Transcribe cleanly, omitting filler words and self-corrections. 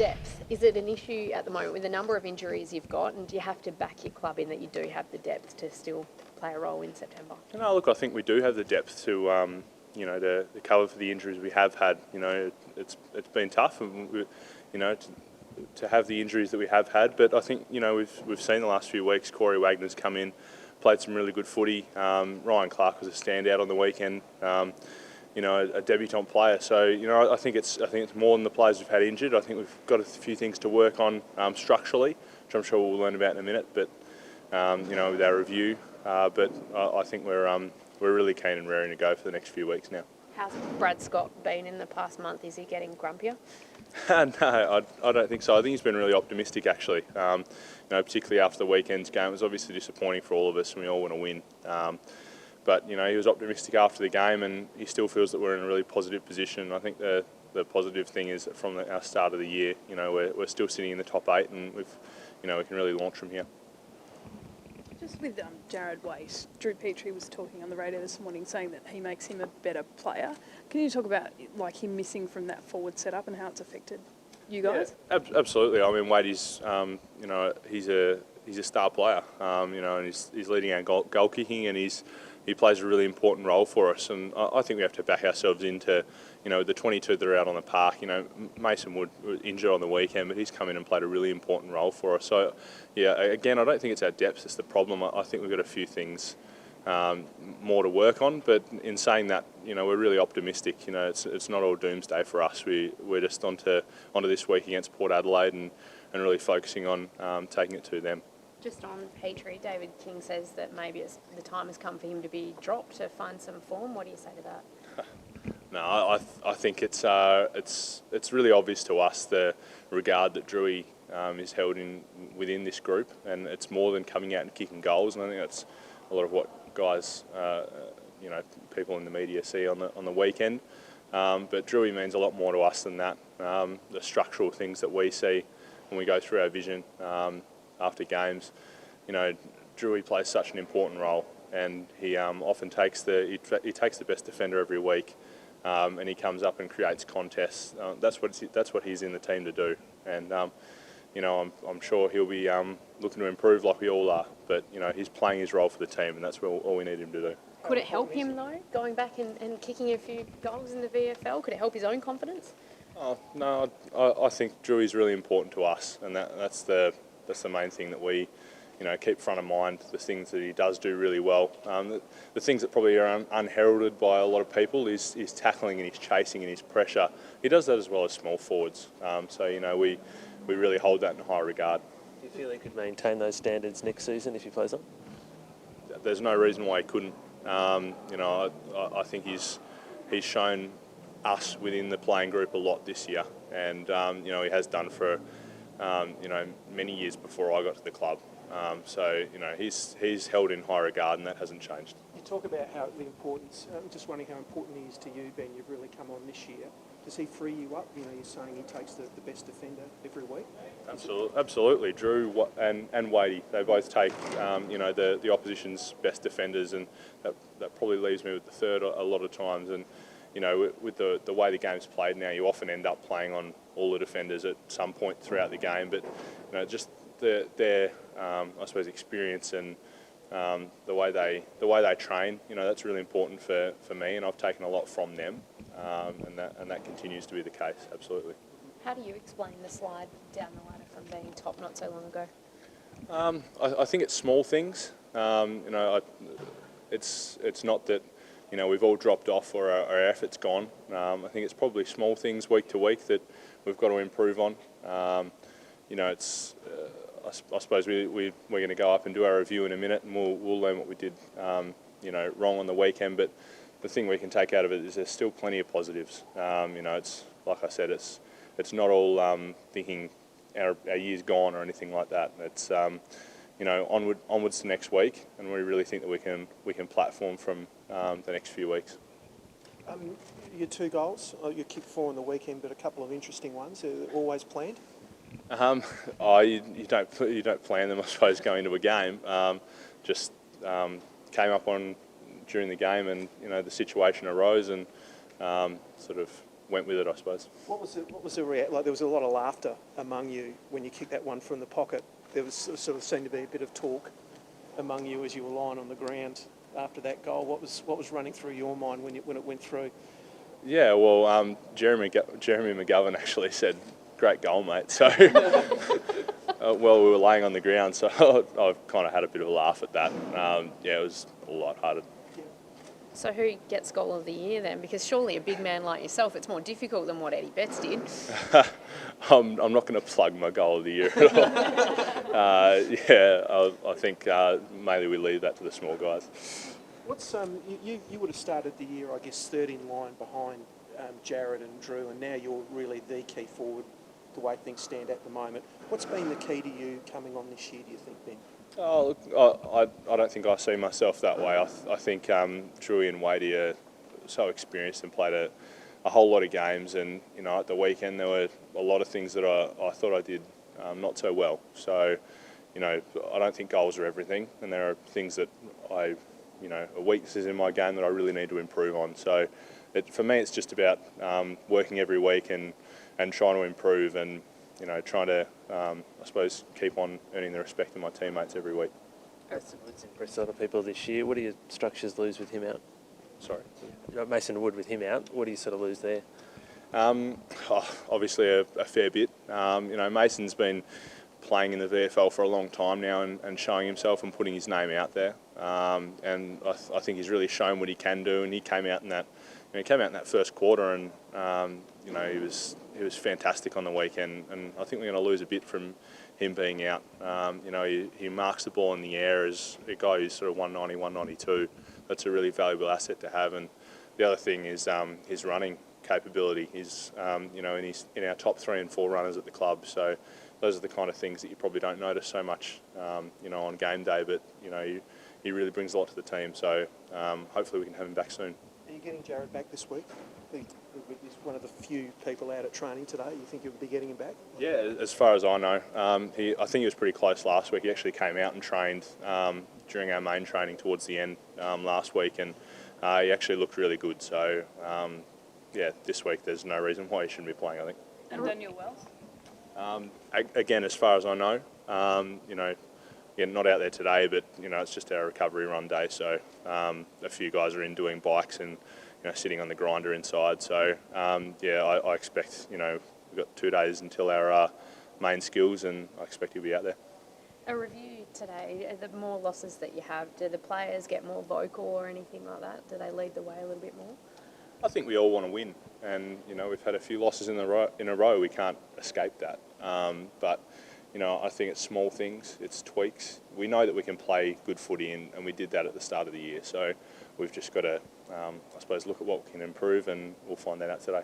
depth, is it an issue at the moment with the number of injuries you've got, and do you have to back your club in that you do have the depth to still play a role in September? No, look, I think we do have the depth to, to cover for the injuries we have had. It's been tough, and to have the injuries that we have had. But I think we've seen the last few weeks. Corey Wagner's come in, played some really good footy. Ryan Clark was a standout on the weekend. A debutant player. So I think it's more than the players we've had injured. I think we've got a few things to work on structurally, which I'm sure we'll learn about in a minute. But with our review. But I think we're really keen and raring to go for the next few weeks now. How's Brad Scott been in the past month? Is he getting grumpier? No, I don't think so. I think he's been really optimistic, actually. Particularly after the weekend's game. It was obviously disappointing for all of us, and we all want to win. But he was optimistic after the game, and he still feels that we're in a really positive position. I think the positive thing is that from our start of the year, we're still sitting in the top 8, and we can really launch from here. Just with Jared Waite, Drew Petrie was talking on the radio this morning saying that he makes him a better player. Can you talk about him missing from that forward setup and how it's affected you guys? Yeah, absolutely. I mean, Waite is, he's a star player, and he's leading our goal kicking, and he plays a really important role for us. And I think we have to back ourselves into, the 22 that are out on the park. Mason Wood was injured on the weekend, but he's come in and played a really important role for us. So, yeah, again, I don't think it's our depth that's the problem. I think we've got a few things more to work on. But in saying that, we're really optimistic. It's not all doomsday for us. We're just onto this week against Port Adelaide and really focusing on taking it to them. Just on Petrie, David King says that maybe the time has come for him to be dropped to find some form. What do you say to that? No, I think it's really obvious to us the regard that Drewy is held in within this group, and it's more than coming out and kicking goals. And I think that's a lot of what guys, people in the media see on the weekend. But Drewy means a lot more to us than that. The structural things that we see when we go through our vision. After games, Drewy plays such an important role, and he often takes the best defender every week, and he comes up and creates contests. That's what he's in the team to do, and I'm sure he'll be looking to improve like we all are. But he's playing his role for the team, and that's all we need him to do. Could it help him though, going back and kicking a few goals in the VFL? Could it help his own confidence? Oh, no, I think Drewy's really important to us, and that's the main thing that we, keep front of mind, the things that he does do really well. The things that probably are unheralded by a lot of people is tackling and his chasing and his pressure. He does that as well as small forwards. We really hold that in high regard. Do you feel he could maintain those standards next season if he plays on? There's no reason why he couldn't. I think he's shown us within the playing group a lot this year, and he has done for many years before I got to the club. He's held in high regard, and that hasn't changed. You talk about how the importance. I'm just wondering how important he is to you, Ben. You've really come on this year. Does he free you up? You're saying he takes the best defender every week. Absolutely. Drew and Wadey, they both take the opposition's best defenders, and that probably leaves me with the third a lot of times. And with the way the game's played now, you often end up playing on all the defenders at some point throughout the game. But just their I suppose experience and the way they train, that's really important for me, and I've taken a lot from them, and that continues to be the case. Absolutely. How do you explain the slide down the ladder from being top not so long ago? I think it's small things. It's not that we've all dropped off or our effort's gone. I think it's probably small things week to week that we've got to improve on. I suppose we're going to go up and do our review in a minute, and we'll learn what we did wrong on the weekend. But the thing we can take out of it is there's still plenty of positives. It's like I said, it's not all thinking our year's gone or anything like that. It's onwards to next week, and we really think that we can platform from the next few weeks. Your 2 goals, you kicked 4 on the weekend, but a couple of interesting ones. Are they always planned? You don't plan them, I suppose, going into a game. Just came up on during the game, and the situation arose, and went with it, I suppose. What was the reaction? Like, there was a lot of laughter among you when you kicked that one from the pocket. There was sort of seemed to be a bit of talk among you as you were lying on the ground after that goal. What was running through your mind when it went through? Yeah, well, Jeremy McGovern actually said, "Great goal, mate." So, well, we were laying on the ground, so I kind of had a bit of a laugh at that. Yeah, it was a light-hearted. So who gets goal of the year then? Because surely a big man like yourself, it's more difficult than what Eddie Betts did. I'm not going to plug my goal of the year at all. I think mainly we leave that to the small guys. What's you would have started the year, I guess, third in line behind Jared and Drew, and now you're really the key forward the way things stand at the moment. What's been the key to you coming on this year, do you think, Ben? Oh, look, I don't think I see myself that way. I think Drewy and Wadey are so experienced and played a whole lot of games, and at the weekend there were a lot of things that I thought I did not so well. So, I don't think goals are everything, and there are things that are weaknesses in my game that I really need to improve on. So, for me, it's just about working every week and trying to improve and trying to, I suppose, keep on earning the respect of my teammates every week. Mason Wood's impressed a lot of people this year. What do your structures lose with him out? Sorry. Mason Wood with him out, what do you sort of lose there? Obviously a fair bit. Mason's been playing in the VFL for a long time now and showing himself and putting his name out there. And I think he's really shown what he can do, and he came out in that first quarter and he was fantastic on the weekend, and I think we're going to lose a bit from him being out. He marks the ball in the air as a guy who's sort of 190, 192. That's a really valuable asset to have. And the other thing is his running capability. He's in our top 3 and 4 runners at the club. So those are the kind of things that you probably don't notice so much, on game day. But he really brings a lot to the team. So hopefully we can have him back soon. Are you getting Jared back this week? He's one of the few people out at training today. You think you'll be getting him back? Yeah, as far as I know. I think he was pretty close last week. He actually came out and trained during our main training towards the end last week, and he actually looked really good. So, this week there's no reason why he shouldn't be playing, I think. And Daniel Wells? Again, as far as I know, not out there today, but it's just our recovery run day. So a few guys are in doing bikes and sitting on the grinder inside. So I expect we've got 2 days until our main skills, and I expect he'll be out there. A review today, the more losses that you have, do the players get more vocal or anything like that? Do they lead the way a little bit more? I think we all want to win, and we've had a few losses in a row. We can't escape that. But I think it's small things, it's tweaks. We know that we can play good footy, and we did that at the start of the year. So we've just got to, I suppose, look at what we can improve, and we'll find that out today.